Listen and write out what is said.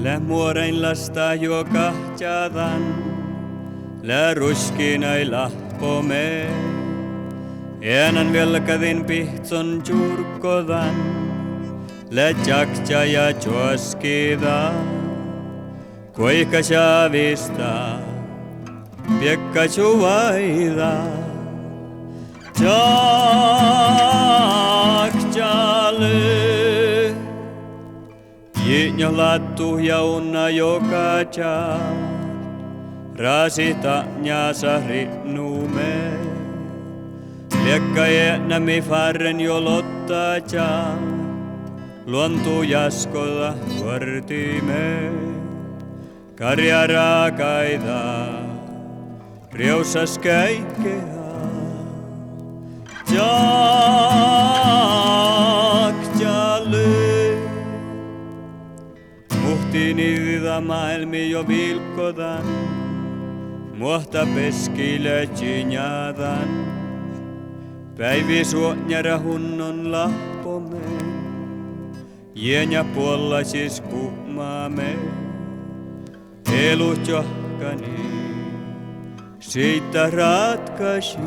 Lä muorein lasta jo kahtjadan, lä ruskinai lahpome. Äänän velkadin pihtson jurkodan, lä jaktja ja joskida. Koika shavista, piekka juvaida. Jaktjalle. Jiinjo lattu ja unna joka tjaa, rasita njasa rinnume. Liekka jäänämi farren jo lotta tjaa, luontu jaskolla vuortime. Karja raakaida, riusas käikkeä. Muhtini maailmi jo vilkkodan, muohta peskile tjinjadan. Päivi suonjara hunnon lahpomen, jienja puollaisis kummaamme. Elut johkani, siitä ratkaisi.